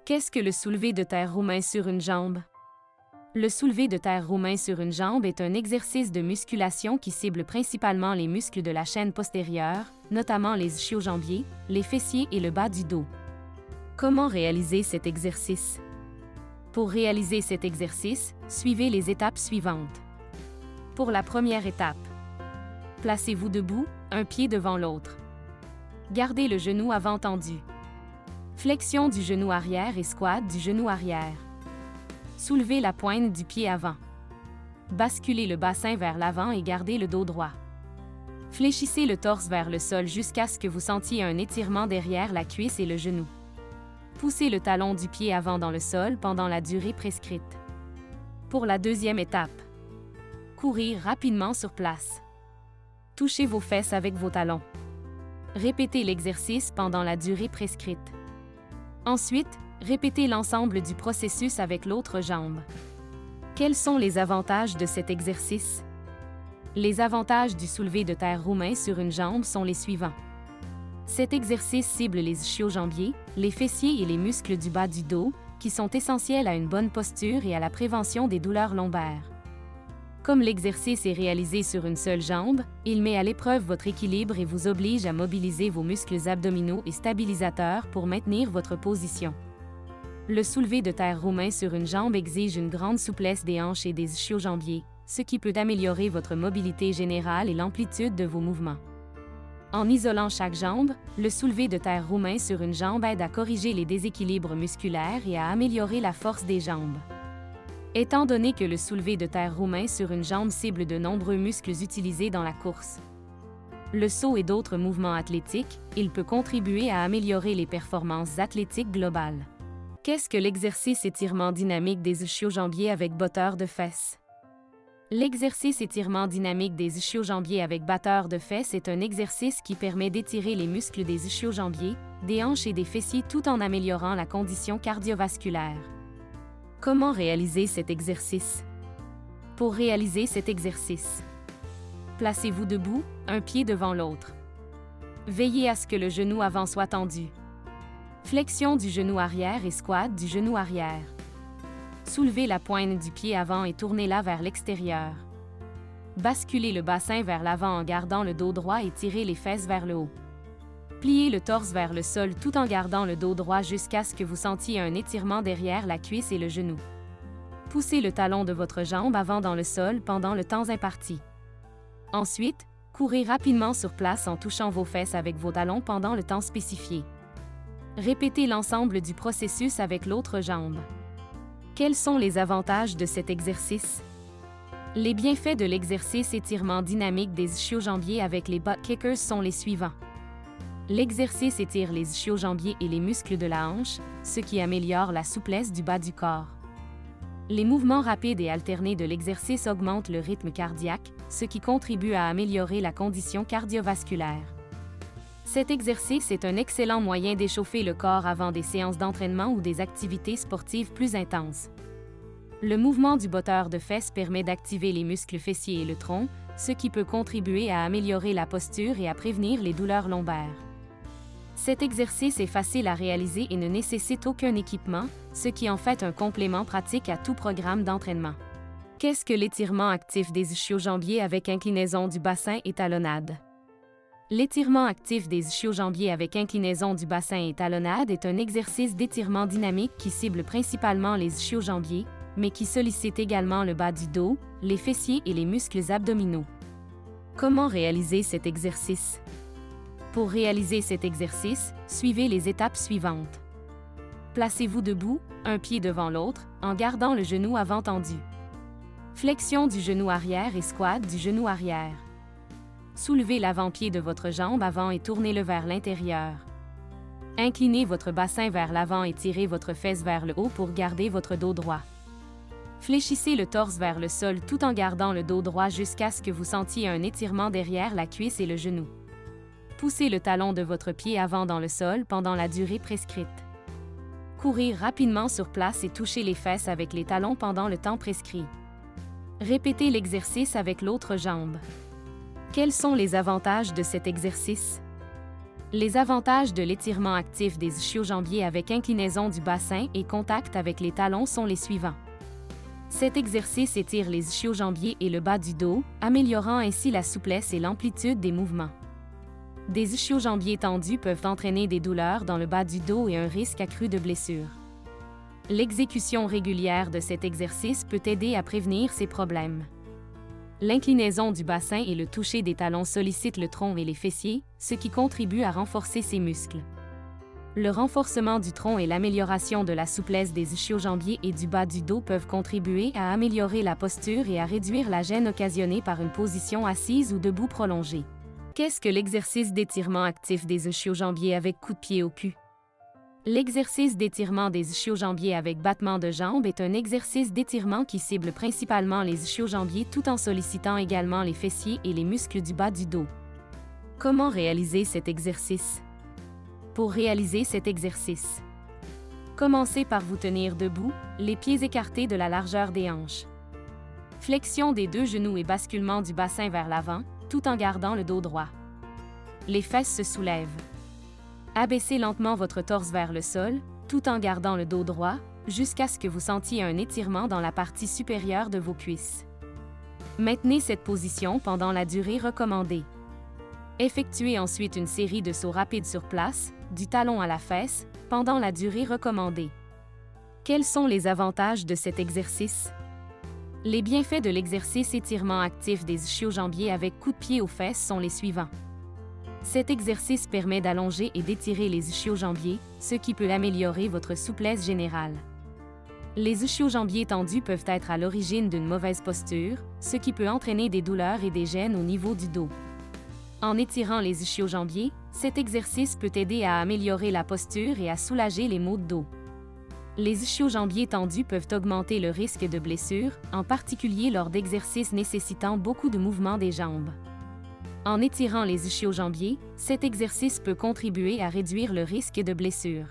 Qu'est-ce que le soulevé de terre roumain sur une jambe? Le soulevé de terre roumain sur une jambe est un exercice de musculation qui cible principalement les muscles de la chaîne postérieure, notamment les ischio-jambiers, les fessiers et le bas du dos. Comment réaliser cet exercice? Pour réaliser cet exercice, suivez les étapes suivantes. Pour la première étape, placez-vous debout, un pied devant l'autre. Gardez le genou avant tendu. Flexion du genou arrière et squat du genou arrière. Soulevez la pointe du pied avant. Basculez le bassin vers l'avant et gardez le dos droit. Fléchissez le torse vers le sol jusqu'à ce que vous sentiez un étirement derrière la cuisse et le genou. Poussez le talon du pied avant dans le sol pendant la durée prescrite. Pour la deuxième étape, courir rapidement sur place. Touchez vos fesses avec vos talons. Répétez l'exercice pendant la durée prescrite. Ensuite, répétez l'ensemble du processus avec l'autre jambe. Quels sont les avantages de cet exercice? Les avantages du soulevé de terre roumain sur une jambe sont les suivants. Cet exercice cible les ischio-jambiers, les fessiers et les muscles du bas du dos, qui sont essentiels à une bonne posture et à la prévention des douleurs lombaires. Comme l'exercice est réalisé sur une seule jambe, il met à l'épreuve votre équilibre et vous oblige à mobiliser vos muscles abdominaux et stabilisateurs pour maintenir votre position. Le soulevé de terre roumain sur une jambe exige une grande souplesse des hanches et des ischio-jambiers, ce qui peut améliorer votre mobilité générale et l'amplitude de vos mouvements. En isolant chaque jambe, le soulevé de terre roumain sur une jambe aide à corriger les déséquilibres musculaires et à améliorer la force des jambes. Étant donné que le soulevé de terre roumain sur une jambe cible de nombreux muscles utilisés dans la course, le saut et d'autres mouvements athlétiques, il peut contribuer à améliorer les performances athlétiques globales. Qu'est-ce que l'exercice étirement dynamique des ischio-jambiers avec batteur de fesses? L'exercice étirement dynamique des ischio-jambiers avec batteur de fesses est un exercice qui permet d'étirer les muscles des ischio-jambiers, des hanches et des fessiers tout en améliorant la condition cardiovasculaire. Comment réaliser cet exercice? Pour réaliser cet exercice, placez-vous debout, un pied devant l'autre. Veillez à ce que le genou avant soit tendu. Flexion du genou arrière et squat du genou arrière. Soulevez la pointe du pied avant et tournez-la vers l'extérieur. Basculez le bassin vers l'avant en gardant le dos droit et tirez les fesses vers le haut. Pliez le torse vers le sol tout en gardant le dos droit jusqu'à ce que vous sentiez un étirement derrière la cuisse et le genou. Poussez le talon de votre jambe avant dans le sol pendant le temps imparti. Ensuite, courez rapidement sur place en touchant vos fesses avec vos talons pendant le temps spécifié. Répétez l'ensemble du processus avec l'autre jambe. Quels sont les avantages de cet exercice? Les bienfaits de l'exercice étirement dynamique des ischio-jambiers avec les butt kickers sont les suivants. L'exercice étire les ischio-jambiers et les muscles de la hanche, ce qui améliore la souplesse du bas du corps. Les mouvements rapides et alternés de l'exercice augmentent le rythme cardiaque, ce qui contribue à améliorer la condition cardiovasculaire. Cet exercice est un excellent moyen d'échauffer le corps avant des séances d'entraînement ou des activités sportives plus intenses. Le mouvement du batteur de fesses permet d'activer les muscles fessiers et le tronc, ce qui peut contribuer à améliorer la posture et à prévenir les douleurs lombaires. Cet exercice est facile à réaliser et ne nécessite aucun équipement, ce qui en fait un complément pratique à tout programme d'entraînement. Qu'est-ce que l'étirement actif des ischio-jambiers avec inclinaison du bassin et talonnade? L'étirement actif des ischio-jambiers avec inclinaison du bassin et talonnade est un exercice d'étirement dynamique qui cible principalement les ischio-jambiers, mais qui sollicite également le bas du dos, les fessiers et les muscles abdominaux. Comment réaliser cet exercice? Pour réaliser cet exercice, suivez les étapes suivantes. Placez-vous debout, un pied devant l'autre, en gardant le genou avant tendu. Flexion du genou arrière et squat du genou arrière. Soulevez l'avant-pied de votre jambe avant et tournez-le vers l'intérieur. Inclinez votre bassin vers l'avant et tirez votre fesse vers le haut pour garder votre dos droit. Fléchissez le torse vers le sol tout en gardant le dos droit jusqu'à ce que vous sentiez un étirement derrière la cuisse et le genou. Poussez le talon de votre pied avant dans le sol pendant la durée prescrite. Courir rapidement sur place et toucher les fesses avec les talons pendant le temps prescrit. Répétez l'exercice avec l'autre jambe. Quels sont les avantages de cet exercice? Les avantages de l'étirement actif des ischio-jambiers avec inclinaison du bassin et contact avec les talons sont les suivants. Cet exercice étire les ischio-jambiers et le bas du dos, améliorant ainsi la souplesse et l'amplitude des mouvements. Des ischio-jambiers tendus peuvent entraîner des douleurs dans le bas du dos et un risque accru de blessure. L'exécution régulière de cet exercice peut aider à prévenir ces problèmes. L'inclinaison du bassin et le toucher des talons sollicitent le tronc et les fessiers, ce qui contribue à renforcer ces muscles. Le renforcement du tronc et l'amélioration de la souplesse des ischio-jambiers et du bas du dos peuvent contribuer à améliorer la posture et à réduire la gêne occasionnée par une position assise ou debout prolongée. Qu'est-ce que l'exercice d'étirement actif des ischio-jambiers avec coup de pied au cul? L'exercice d'étirement des ischio-jambiers avec battement de jambes est un exercice d'étirement qui cible principalement les ischio-jambiers tout en sollicitant également les fessiers et les muscles du bas du dos. Comment réaliser cet exercice? Pour réaliser cet exercice, commencez par vous tenir debout, les pieds écartés de la largeur des hanches. Flexion des deux genoux et basculement du bassin vers l'avant, tout en gardant le dos droit. Les fesses se soulèvent. Abaissez lentement votre torse vers le sol, tout en gardant le dos droit, jusqu'à ce que vous sentiez un étirement dans la partie supérieure de vos cuisses. Maintenez cette position pendant la durée recommandée. Effectuez ensuite une série de sauts rapides sur place, du talon à la fesse, pendant la durée recommandée. Quels sont les avantages de cet exercice? Les bienfaits de l'exercice étirement actif des ischio-jambiers avec coup de pied aux fesses sont les suivants. Cet exercice permet d'allonger et d'étirer les ischio-jambiers, ce qui peut améliorer votre souplesse générale. Les ischio-jambiers tendus peuvent être à l'origine d'une mauvaise posture, ce qui peut entraîner des douleurs et des gênes au niveau du dos. En étirant les ischio-jambiers, cet exercice peut aider à améliorer la posture et à soulager les maux de dos. Les ischio-jambiers tendus peuvent augmenter le risque de blessure, en particulier lors d'exercices nécessitant beaucoup de mouvements des jambes. En étirant les ischio-jambiers, cet exercice peut contribuer à réduire le risque de blessure.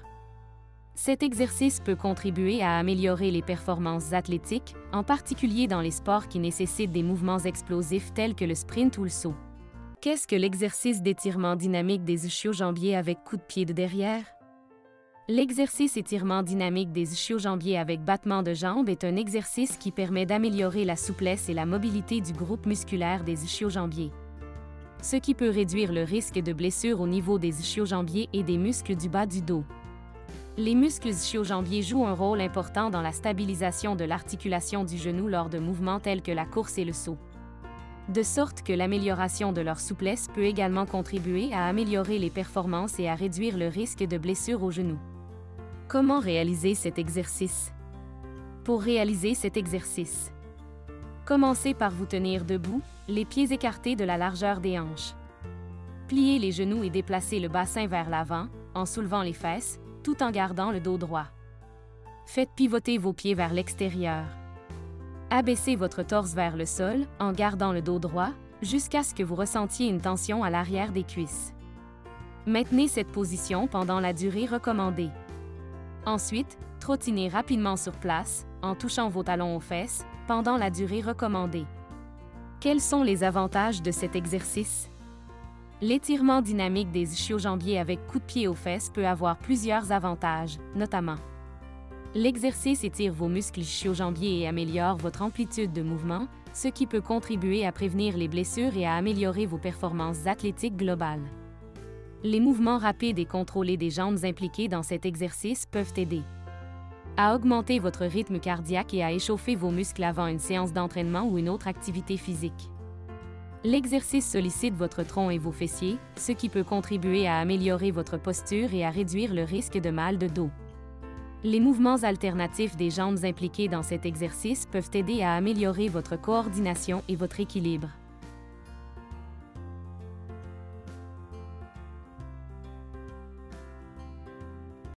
Cet exercice peut contribuer à améliorer les performances athlétiques, en particulier dans les sports qui nécessitent des mouvements explosifs tels que le sprint ou le saut. Qu'est-ce que l'exercice d'étirement dynamique des ischio-jambiers avec coup de pied de derrière? L'exercice étirement dynamique des ischio-jambiers avec battement de jambes est un exercice qui permet d'améliorer la souplesse et la mobilité du groupe musculaire des ischio-jambiers, ce qui peut réduire le risque de blessure au niveau des ischio-jambiers et des muscles du bas du dos. Les muscles ischio-jambiers jouent un rôle important dans la stabilisation de l'articulation du genou lors de mouvements tels que la course et le saut, de sorte que l'amélioration de leur souplesse peut également contribuer à améliorer les performances et à réduire le risque de blessure au genou. Comment réaliser cet exercice? Pour réaliser cet exercice, commencez par vous tenir debout, les pieds écartés de la largeur des hanches. Pliez les genoux et déplacez le bassin vers l'avant, en soulevant les fesses, tout en gardant le dos droit. Faites pivoter vos pieds vers l'extérieur. Abaissez votre torse vers le sol, en gardant le dos droit, jusqu'à ce que vous ressentiez une tension à l'arrière des cuisses. Maintenez cette position pendant la durée recommandée. Ensuite, trottinez rapidement sur place, en touchant vos talons aux fesses, pendant la durée recommandée. Quels sont les avantages de cet exercice? L'étirement dynamique des ischio-jambiers avec coup de pied aux fesses peut avoir plusieurs avantages, notamment: l'exercice étire vos muscles ischio-jambiers et améliore votre amplitude de mouvement, ce qui peut contribuer à prévenir les blessures et à améliorer vos performances athlétiques globales. Les mouvements rapides et contrôlés des jambes impliqués dans cet exercice peuvent aider à augmenter votre rythme cardiaque et à échauffer vos muscles avant une séance d'entraînement ou une autre activité physique. L'exercice sollicite votre tronc et vos fessiers, ce qui peut contribuer à améliorer votre posture et à réduire le risque de mal de dos. Les mouvements alternatifs des jambes impliqués dans cet exercice peuvent aider à améliorer votre coordination et votre équilibre.